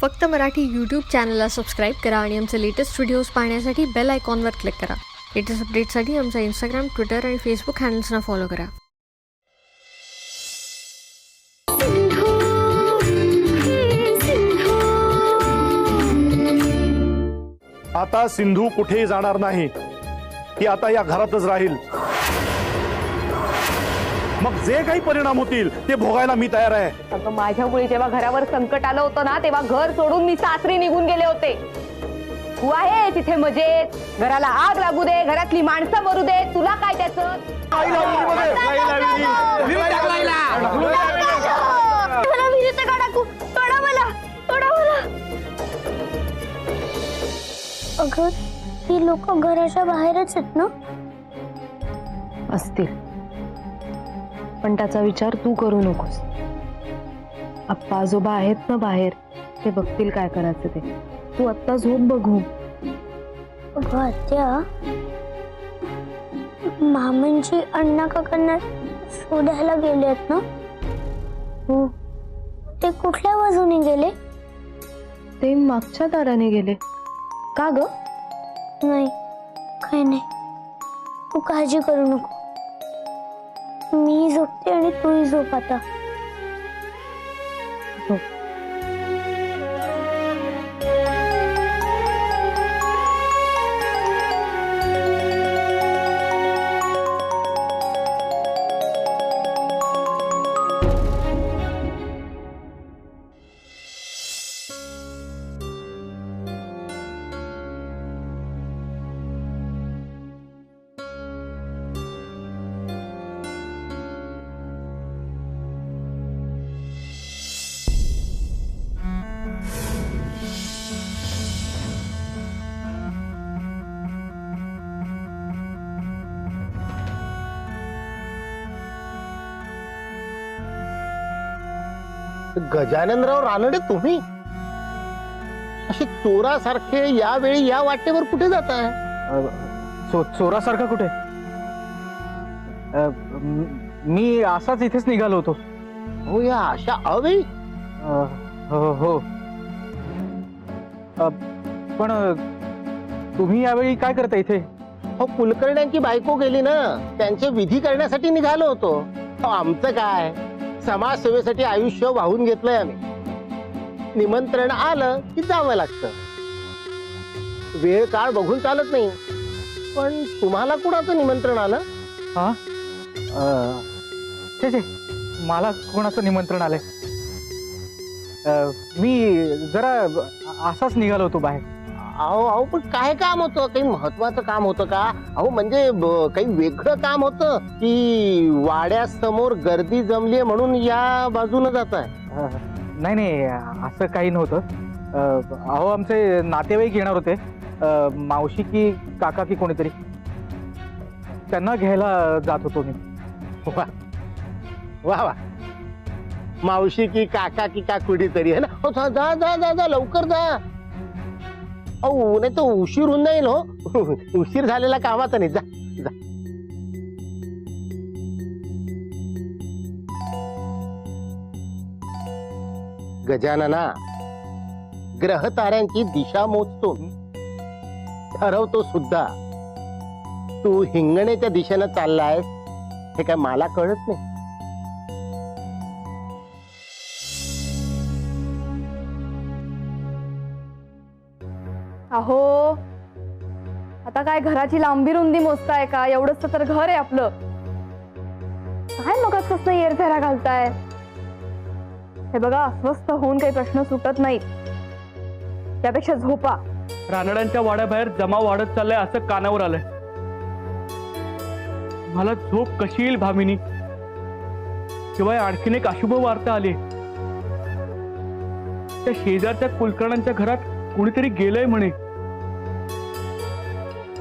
फक्त मराठी यूट्यूब चॅनलला सबस्क्राईब करा आणि आमचे लेटेस्ट व्हिडिओज पाहण्यासाठी बेल आयकॉनवर क्लिक करा. लेटेस्ट अपडेट्ससाठी आमचा इंस्टाग्राम, ट्विटर आणि फेसबुक हँडल्सना फॉलो करा. आता सिंधू कुठेही जाणार नाही. ती आता या घरातच राहील. मग जे काही परिणाम होतील ते भोगायला मी तयार आहे. अगं माझ्यामुळे जेव्हा घरावर संकट आलं होतं ना, तेव्हा घर सोडून मी सासरी निघून गेले होते. तू आहे तिथे मजेत, घराला आग लागू दे, घरातली माणसं मरू दे, तुला काय त्याचं? अगं ही लोक घराच्या बाहेरच आहेत ना? असतील, पण त्याचा विचार तू करू नकोस. आप्पा आजोबा आहेत ना बाहेर, ते बघतील काय करायचं ते. तू आत्ता झोप बघू. अगं आत्या, मामांची अण्णा काकांना शोधायला गेलेत ना? हो, ते कुठल्या बाजूने गेले? ते मागच्या दाराने गेले. का ग? नाही, काही नाही. तू काळजी करू नको. मी झोपते आणि तूही झोप आता. झोप. गजाननराव रानडे, तुम्ही असे चोरासारखे यावेळी या वाटेवर कुठे जाताय? चोरासारखा कुठे? मी असाच इथेच निघालो होतो. हो, या अशा अवेळी? हो. पण तुम्ही यावेळी काय करता इथे? हो, कुलकर्ण्यांची बायको गेली ना, त्यांचे विधी करण्यासाठी निघालो होतो. हो, आमचं काय, समाजसेवेसाठी आयुष्य वाहून घेतलंय आम्ही. निमंत्रण आलं की जावं लागतं. वेळ काळ बघून चालत नाही. पण तुम्हाला कुणाचं निमंत्रण आलं? हा, छे, मला कोणाचं निमंत्रण आलंय? मी जरा असाच निघालो होतो बाहेर. अहो, पण काय काम होतं? काही महत्वाचं काम होतं का? अहो, म्हणजे काही वेगळं काम होतं की वाड्यासमोर गर्दी जमली म्हणून या बाजूने जात आहे? नाही, असं काही नव्हतं. अहो, आमचे नातेवाईक येणार होते, मावशी की काका की कोणीतरी. त्यांना घ्यायला जात होतो मी. वा वा, मावशी की काका की का कुठीतरी आहे ना? हो, जा जा जा जा, लवकर जा. अहो, नाही तर उशीर होऊन जाईल. हो, उशीर झालेला कामाचा नाही. जा जा. गजानना, ग्रह ताऱ्यांची दिशा मोजतो, ठरवतो सुद्धा. तू हिंगण्याच्या दिशेनं चाललायस हे काय मला कळत नाही? अहो, आता काय घराची लांबी रुंदी मोजताय का? एवढंच तर घर आहे आपलं. काय मग कसं येरफेरा घालताय? हे बघा, अस्वस्थ होऊन काही प्रश्न सुटत नाहीत. त्यापेक्षा झोपा. रानड्यांच्या वाड्याबाहेर जमाव वाढत चाललाय असं कानावर आलंय. मला झोप कशी येईल भामिनी? शिवाय आणखीन एक अशुभ वार्ता आली. त्या शेजारच्या कुलकर्णांच्या घरात कोणीतरी गेलंय म्हणे.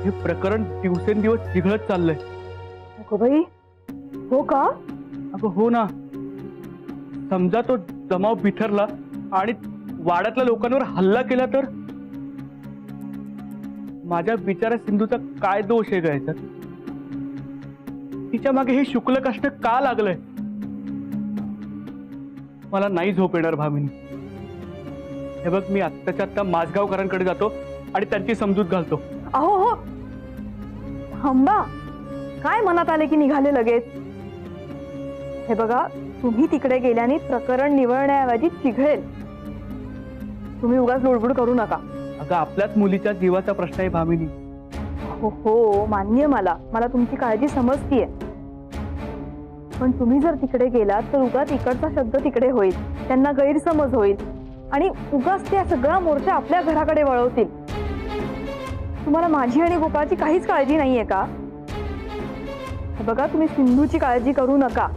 हे प्रकरण दिवसेंदिवस चिघळत चाललंय. बाई, हो का? अगं हो ना. समजा तो जमाव बिथरला आणि वाड्यातल्या लोकांवर हल्ला केला तर? माझ्या बिचाऱ्या सिंधूचा काय दोष आहे गायचा? तिच्या मागे हे शुक्ल कष्ट का लागलंय? मला नाही झोप येणार भामिनी. हे बघ, मी आत्ताच्या आत्ता माझगावकरांकडे जातो आणि त्यांची समजूत घालतो. अहो हो, थांबा. काय मनात आले की निघाले लगेच? हे बघा, तुम्ही तिकडे गेल्याने प्रकरण निवळण्याऐवजी चिघळेल. तुम्ही उगाच लुडबुड करू नका. अगं, आपल्याच मुलीच्या जीवाचा प्रश्न आहे भामिनी. हो हो, मान्य, मला तुमची काळजी समजतीये. पण तुम्ही जर तिकडे गेलात तर उगाच इकडचा शब्द तिकडे होईल, त्यांना गैरसमज होईल आणि उगाच त्या सगळा मोर्चा आपल्या घराकडे वळवतील. तुम्हाला माझी आणि गोपाळची काहीच काळजी नाहीये का? हे बघा, तुम्ही सिंधूची काळजी करू नका.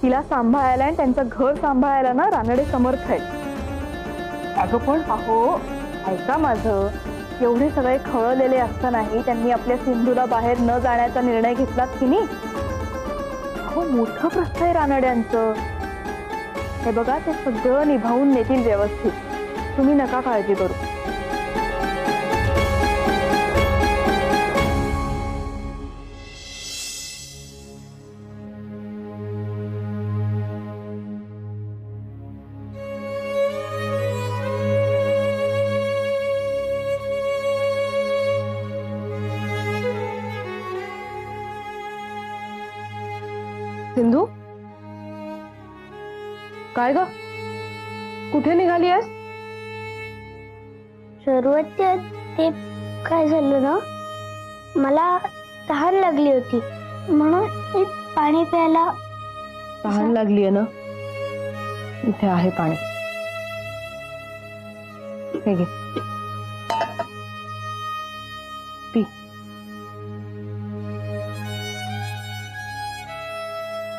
तिला सांभाळायला आणि त्यांचं घर सांभाळायला ना रानडे समर्थ आहेत. अगं पण अहो, ऐका माझं. एवढे सगळे खवळलेले असतानाही त्यांनी आपल्या सिंधूला बाहेर न जाण्याचा निर्णय घेतला की नाही? अहो, मोठं प्रश्न आहे रानड्यांचं. हे बघा, ते सगळं निभावून नेतील व्यवस्थित. तुम्ही नका काळजी करू. सिंधू, काय ग, कुठे निघाली आहेस? सुरुवात ते काय झालं ना, मला तहान लागली होती म्हणून मी पाणी प्यायला. तहान लागलीये ना? इथे आहे पाणी, हे घे, पी.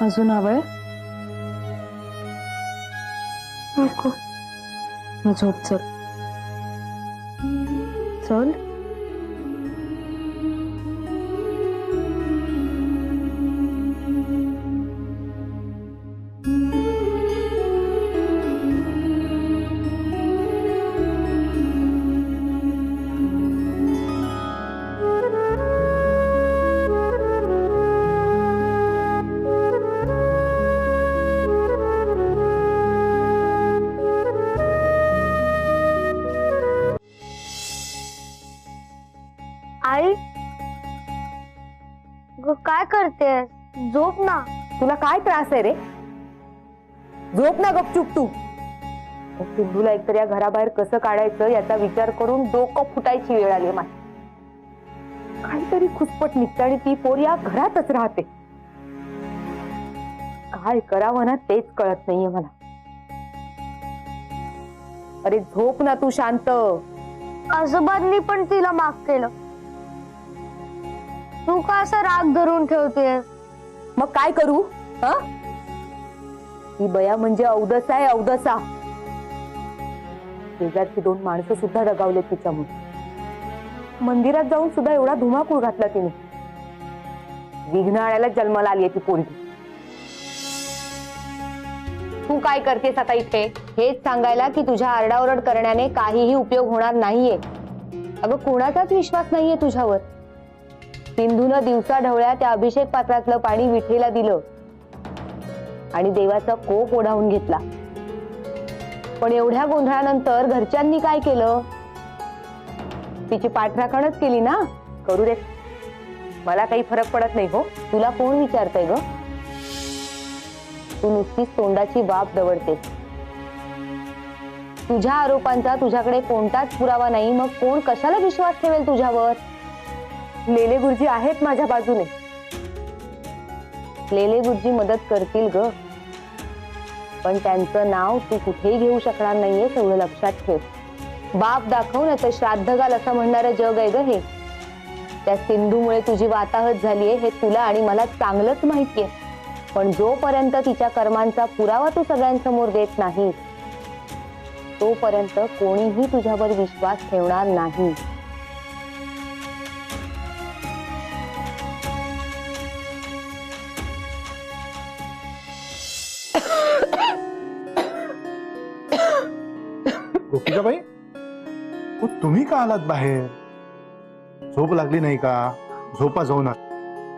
अजून हवंय? नको. झोप, चल चल. आई, काय करतेस? झोप ना. तुला काय त्रास आहे रे? झोप ना गपचूप तू. सिंधूला एकतर या घराबाहेर कसं काढायचं याचा विचार करून डोकं फुटायची वेळ आली माझी. काहीतरी खुसपट निघते आणि ती पोर या घरातच राहते. काय करावं ना तेच कळत नाहीये मला. अरे झोप ना तू शांत. आजोबांनी पण तिला माफ केलं. तू का असा राग धरून ठेवतेस? मग काय करू? ही बया म्हणजे अवदसा आहे, अवदसा. शेजारची 2 माणसं सुद्धा दगावले तिच्यामुळे. मंदिरात जाऊन सुद्धा एवढा धुमाकूळ घातला तिने. विघ्न आणायला जन्माला आली ती पोरगी. तू काय करतेस आता इथे? हेच सांगायला की तुझ्या आरडाओरड करण्याने काहीही उपयोग होणार नाहीये. अगं, कोणाचाच विश्वास नाहीये तुझ्यावर. सिंधूनं दिवसा ढवळ्या त्या अभिषेक पात्रातलं पाणी विठेला दिलं आणि देवाचा कोप ओढावून घेतला. पण एवढ्या गोंधळानंतर घरच्यांनी काय केलं? तिची पाठराखणच केली ना. करू दे, मला काही फरक पडत नाही. हो, तुला कोण विचारतंय ग? तू नुसतीच तोंडाची वाफ दवडतेस. तुझ्या आरोपांचा तुझ्याकडे कोणताच पुरावा नाही, मग कोण कशाला विश्वास ठेवेल तुझ्यावर? लेले गुरुजी आहेत माझ्या बाजूने. लेले गुरुजी मदत करतील ग, पण त्यांचं नाव तू कुठेही घेऊ शकणार नाहीये, एवढं लक्षात ठेव. बाप दाखव ना तर श्राद्ध घाल असं म्हणणारं जग आहे ग हे. त्या सिंधूमुळे तुझी वाताहत झालीये हे तुला आणि मला चांगलंच माहितीये. पण जोपर्यंत तिच्या कर्मांचा पुरावा तू सगळ्यांसमोर देत नाही तोपर्यंत कोणीही तुझ्यावर विश्वास ठेवणार नाही. गोपिकाबाई, तुम्ही का आलात बाहेर? झोप लागली नाही का? झोपा जाऊ ना.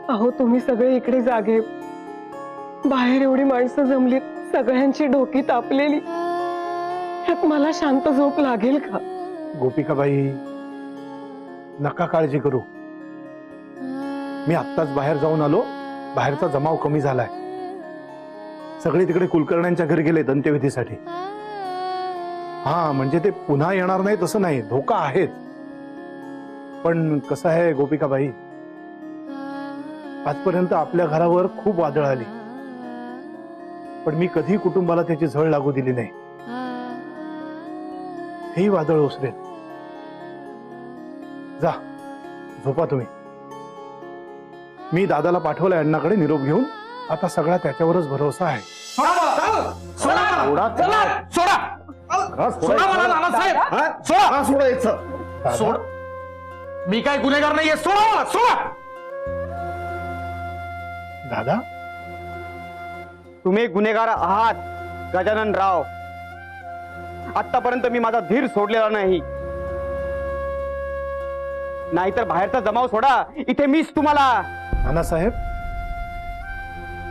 अहो, तुम्ही सगळे इकडे जागे. बाहेर एवढी माणसं जमलीत, सगळ्यांची डोकी तापलेली. ह्यात मला शांत झोप लागेल का? गोपिकाबाई, नका काळजी करू. मी आत्ताच बाहेर जाऊन आलो. बाहेरचा जमाव कमी झालाय. सगळे तिकडे कुलकर्ण्यांच्या घरी गेलेत अंत्यविधीसाठी. हा, म्हणजे ते पुन्हा येणार नाही तसं नाही, धोका आहेच. पण कसं आहे गोपिकाबाई, आजपर्यंत आपल्या घरावर खूप वादळ आली, पण मी कधी कुटुंबाला त्याची झळ लागू दिली नाही. हेही वादळ ओसरेल. जा, झोपा तुम्ही. मी दादाला पाठवलंय अण्णाकडे निरोप घेऊन. आता सगळा त्याच्यावरच भरोसा आहे. सोड. मी काय गुन्हेगार नाहीये. सोडा, सोडा. दादा, तुम्ही गुन्हेगार आहात गजानन राव. आतापर्यंत मी माझा धीर सोडलेला नाही. नाहीतर बाहेरचा जमाव सोडा, इथे मीच तुम्हाला. नानासाहेब,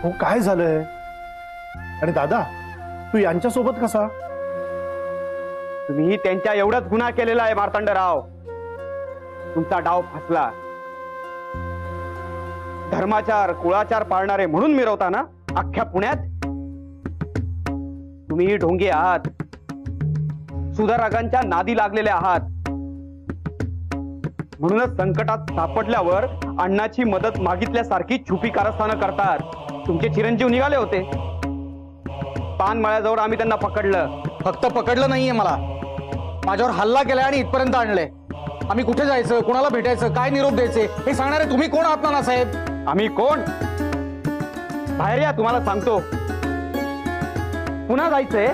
हो काय झालंय? आणि दादा, तू यांच्यासोबत कसा? तुम्ही त्यांच्या एवढाच गुन्हा केलेला आहे मार्तंडराव. तुमचा डाव फसला. धर्माचार कुळाचार पाळणारे म्हणून मिरवता ना अख्ख्या पुण्यात. तुम्ही ढोंगी आहात, सुधारकांच्या नादी लागलेले आहात. म्हणूनच संकटात सापडल्यावर अण्णाची मदत मागितल्यासारखी छुपी कारस्थानं करतात. तुमचे चिरंजीव निघाले होते. पानमळ्याजवळ आम्ही त्यांना पकडलं. फक्त पकडलं नाहीये, मला माझ्यावर हल्ला केलाय आणि इथपर्यंत आणलंय. आम्ही कुठे जायचं, कोणाला भेटायचं, काय निरोप द्यायचे हे सांगणारे तुम्ही कोण आहात नानासाहेब? आम्ही कोण? बाहेर या, तुम्हाला सांगतो. पुन्हा जायचंय?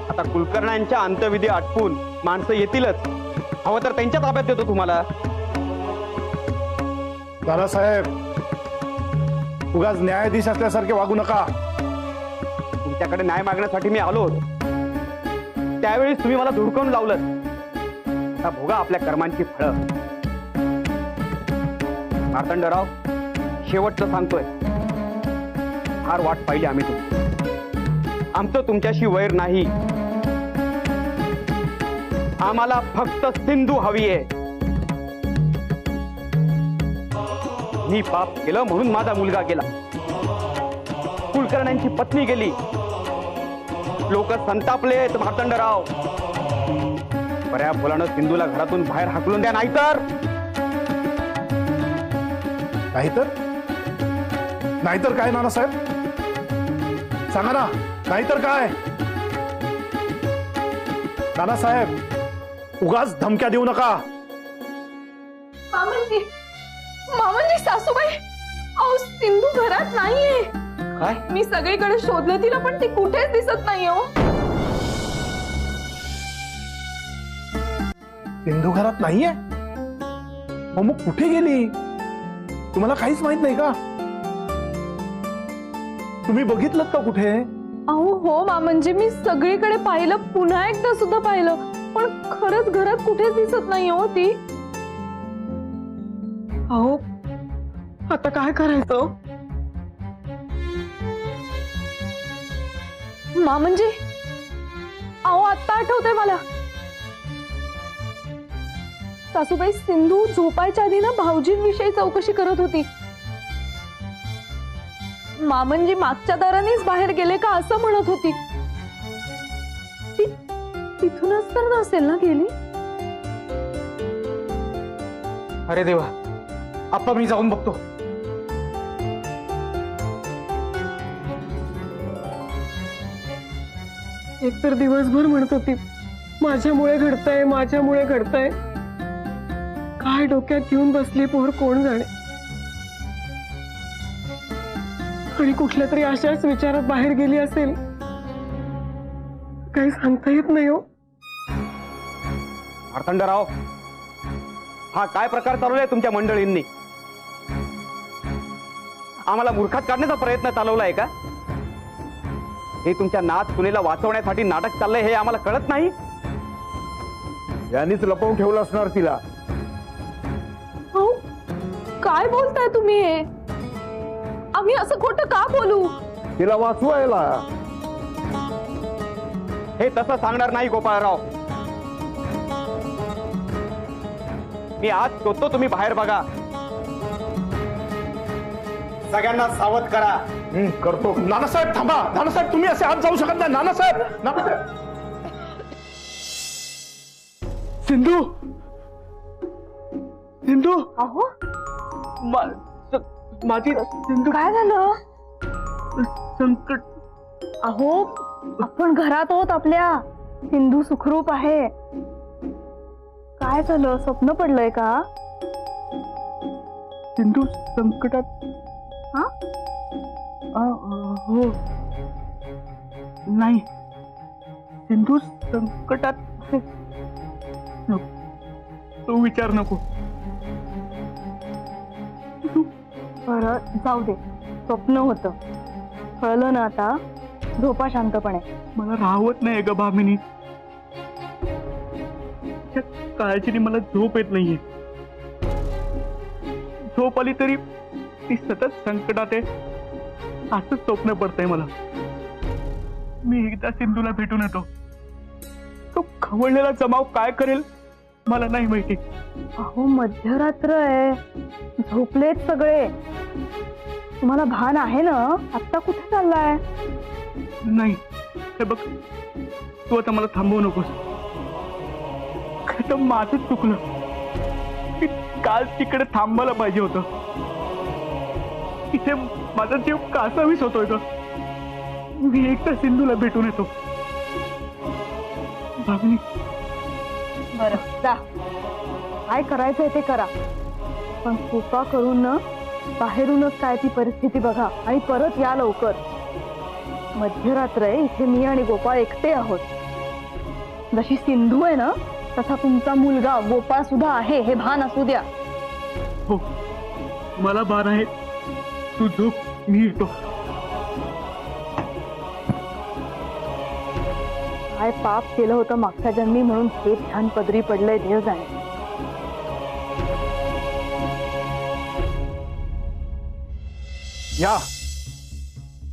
आता कुलकर्ण्यांच्या अंत्यविधी आटपून माणसं येतीलच. हवं तर त्यांच्या ताब्यात देतो तुम्हाला. दादासाहेब, उगाच न्यायाधीश असल्यासारखे वागू नका. तुमच्याकडे न्याय मागण्यासाठी मी आलो होतो. त्यावेळेस तुम्ही मला धुडकावून लावलं. आता भोगा आपल्या कर्मांची फळं. मार्तंडराव, शेवटचं सांगतोय, फार वाट पाहिली आम्ही तुमची. आमचं तुमच्याशी वैर नाही. आम्हाला फक्त सिंधू हवी आहे. मी पाप केलं म्हणून माझा मुलगा गेला. कुलकर्ण्यांची पत्नी गेली. लोक संतापलेत मार्तंडराव. बऱ्या बोलानं सिंधूला घरातून बाहेर हाकलून द्या, नाहीतर नाहीतर काय नानासाहेब? सांगा ना, नाहीतर काय? नानासाहेब, उगाच धमक्या देऊ नका. मामांजी, मामांजी, सासूबाई, अहो सिंधू घरात नाहीये. काय? मी सगळीकडे शोधलं तिला, पण ती कुठेच दिसत नाहीये. हो, सिंधू घरात नाहीये? हो, मग कुठे गेली? तुम्हाला काहीच माहित नाही का? तुम्ही बघितलं का कुठे? अहो हो मामांजी, मी सगळीकडे पाहिलं, पुन्हा एकदा सुद्धा पाहिलं, पण खरंच घरात कुठेच दिसत नाही हो ती. अहो, आता काय करायचं? मामांजी, अहो आत्ता आठवतंय मला. सासूबाई, सिंधू झोपायच्या आधी ना भाऊजींविषयी चौकशी करत होती. मामनजी मागच्या दारानेच बाहेर गेले का असं म्हणत होती. तिथूनच तर नसेल ना गेली? अरे देवा, आप्पा मी जाऊन बघतो. एकतर दिवसभर म्हणत होती माझ्यामुळे घडतंय, माझ्यामुळे घडतंय. काय डोक्यात घेऊन बसली पोर कोण जाणे. आणि कुठल्या तरी अशाच विचारात बाहेर गेली असेल, काही सांगता येत नाही हो. मार्तंडराव, हा काय प्रकार चालवलाय तुमच्या मंडळींनी? आम्हाला मूर्खात काढण्याचा प्रयत्न चालवलाय का? हे तुमच्या नात सुनेला वाचवण्यासाठी नाटक चाललंय हे आम्हाला कळत नाही? यांनीच लपवून ठेवलं असणार तिला. हो, काय बोलताय तुम्ही हे? आम्ही असं खोटं का बोलू? तिला वाचवायला. हे तसं सांगणार नाही गोपाळराव. मी आज शोधतो, तुम्ही बाहेर बघा. सगळ्यांना सावध करा. करतो. नानासाहेब थांबा. नानासाहेब तुम्ही असे आत जाऊ शकत नाही. नानासाहेब, नानासाहेब. सिंधू, सिंधू, अहो माझी सिंधू, काय झालं? संकट. अहो आपण घरात आहोत आपल्या. सिंधू सुखरूप आहे. काय झालं? स्वप्न पडलंय का? सिंधू संकटात. हा? हो. नाही, सिंधू संकटात. नको. तो विचार नको. बरं जाऊ दे. स्वप्न होतं. कळलं ना आता? झोपा शांतपणे. मला राहवत नाही ग भामिनी. त्या काळजीने मला झोप येत नाहीये. झोप आली तरी ती सतत संकटात आहे असंच स्वप्न पडतंय मला. मी एकदा सिंधूला भेटून येतो. तो खवळलेला जमाव काय करेल मला नाही माहिती. अहो मध्यरात्र आहे. झोपलेत सगळे. तुम्हाला भान आहे ना? आत्ता कुठे चाललाय? नाही, हे बघ, तू आता मला थांबवू नकोस. खरं तर माझं चुकलं. मी काल तिकडे थांबायला पाहिजे होतं. इथे माझा जीव कासावीस होतोय ग. मी एकदा सिंधूला भेटून येतो. भामिनी, बरं जा. काय करायचंय ते करा. पण कृपा करून ना बाहेरूनच काय ती परिस्थिती बघा आणि परत या लवकर. मध्यरात्र आहे. इथे मी आणि गोपाळ एकटे आहोत. जशी सिंधू आहे ना तसा तुमचा मुलगा गोपाळ सुद्धा आहे. हे भान असू द्या. हो, मला भान आहे. तू झोप, मी येतो. काय पाप केलं होतं मागच्या जन्मी म्हणून हे ध्यान पदरी पडलंय देव जाणे. या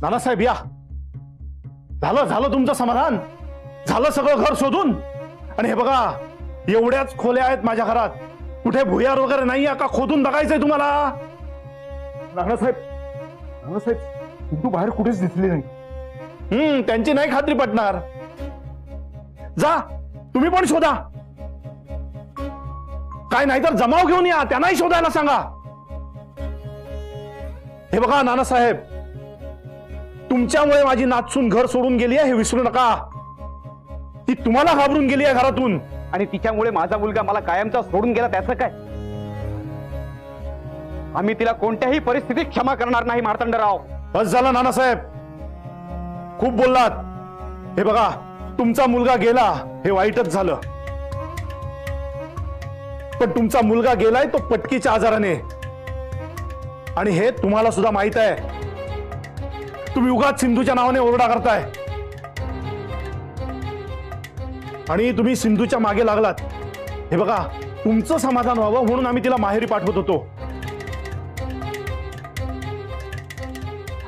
नानासाहेब या. झालं तुमचं समाधान. झालं सगळं घर शोधून. आणि हे बघा, एवढ्याच खोल्या आहेत माझ्या घरात. कुठे भुयार वगैरे नाही का खोदून बघायचंय तुम्हाला? नानासाहेब तू बाहेर कुठेच दिसली नाही. त्यांची नाही खात्री पटणार. जा तुम्ही पण शोधा. काय नाही तर जमाव घेऊन या. त्यांनाही शोधायला सांगा. हे बघा नानासाहेब, तुमच्यामुळे माझी नाचून घर सोडून गेली आहे हे विसरू नका. ती तुम्हाला घाबरून गेली आहे घरातून. आणि तिच्यामुळे माझा मुलगा मला कायमचा सोडून गेला, त्याचं काय? आम्ही तिला कोणत्याही परिस्थितीत क्षमा करणार नाही मार्तंडराव. बस झालं नानासाहेब, खूप बोललात. हे बघा, तुमचा मुलगा गेला हे वाईटच झालं. पण तुमचा मुलगा गेलाय तो पटकीच्या आजाराने. आणि हे तुम्हाला सुद्धा माहित आहे. तुम्ही उगाच सिंधूच्या नावाने ओरडा करताय. आणि तुम्ही सिंधूच्या मागे लागलात. हे बघा, तुमचं समाधान व्हावं म्हणून आम्ही तिला माहेरी पाठवत होतो.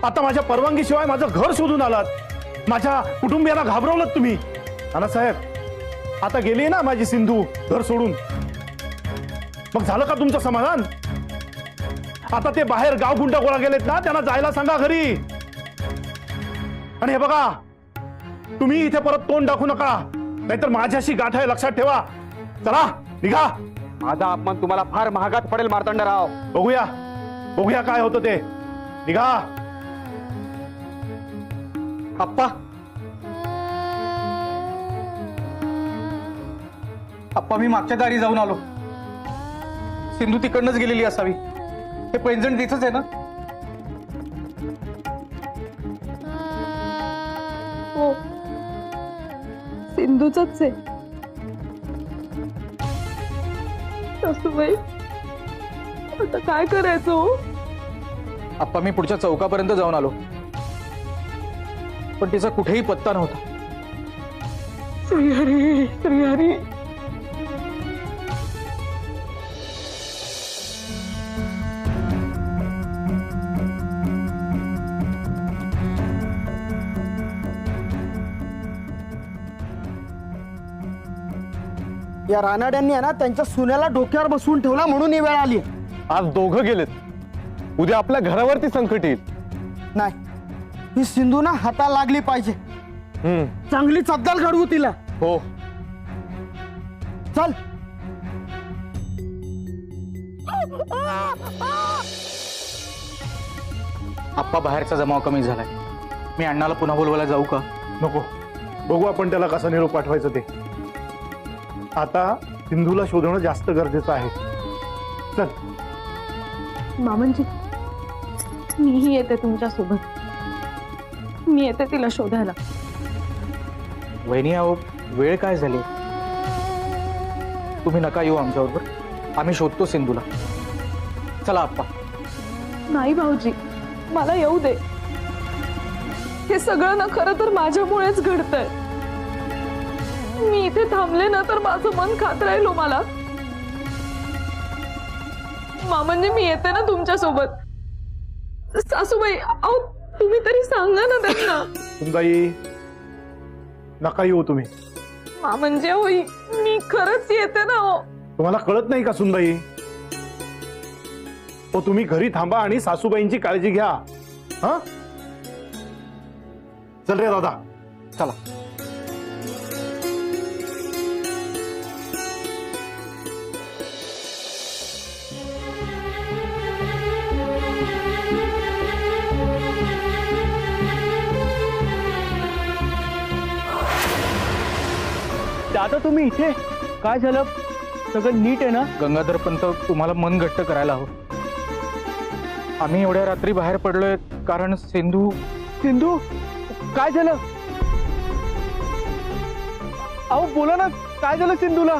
आता माझ्या परवानगीशिवाय माझं घर शोधून आलात. माझ्या कुटुंबियांना घाबरवलं तुम्ही. नानासाहेब, आता गेली ना माझी सिंधू घर सोडून. मग झालं का तुमचं समाधान? आता ते बाहेर गाव गुंडा गोळा गेलेत ना, त्यांना जायला सांगा घरी. आणि हे बघा, तुम्ही इथे परत तोंड दाखवू नका, नाहीतर माझ्याशी गाठ आहे, लक्षात ठेवा. चला निघा. माझा अपमान तुम्हाला फार महागात पडेल मार्तंडराव. बघूया काय होतं ते. निघा. आप्पा, मी मागच्या दारी जाऊन आलो. सिंधू तिकडनंच गेलेली असावी. हे पैंजण तिथंच आहे ना? हो, सिंधूच आहे. सासूबाई, आता काय करायचं हो? आप्पा, मी पुढच्या चौकापर्यंत जाऊन आलो, पण तिचा कुठेही पत्ता नव्हता. श्रीहरी, श्रीहरी. या रानाड्यांनी आहे ना त्यांच्या सुनेला डोक्यावर बसवून ठेवला म्हणून ही वेळ आली. आज दोघं गेलेत, उद्या आपल्या घरावरती संकट येईल. नाही, ही सिंधू ना हाताला लागली पाहिजे. चांगली चद्दल घडवू तिला. हो. चल. आप्पा बाहेरचा जमाव कमी झालाय. मी अण्णाला पुन्हा बोलवायला जाऊ का? नको, बघू आपण त्याला कसा निरोप पाठवायचं ते. आता सिंधूला शोधणं जास्त गरजेचं आहे. चल. मामनजी, मीही येते तुमच्या सोबत. मी येते तिला शोधायला. वहिनी अहो, वेळ काय झाली, तुम्ही नका येऊ आमच्याबरोबर. आम्ही शोधतो सिंधूला. चला आप्पा. नाही भाऊजी, मला येऊ दे. हे सगळं ना खरं तर माझ्यामुळेच घडतंय. मी इथे थांबले ना तर माझं मन खात राहील मला. मामनजी, मी येते ना तुमच्या सोबत. सासूबाई, अहो तुम्ही तरी सांगा ना त्यांना. सुनबाई, नका येऊ तुम्ही. मामनजी, अहो मी खरंच येते ना. हो, तुम्हाला कळत नाही का सुनबाई? हो, तुम्ही घरी थांबा आणि सासूबाईंची काळजी घ्या. हा, चल रे दादा. चला. दादा तुम्ही इथे काय झालं? सगळं नीट आहे ना? गंगाधर पंत, तुम्हाला मन घट्ट करायला हवं. आम्ही एवढ्या रात्री बाहेर पडलोय कारण सिंधू. सिंधू काय झालं? अहो बोला ना, काय झालं सिंधूला?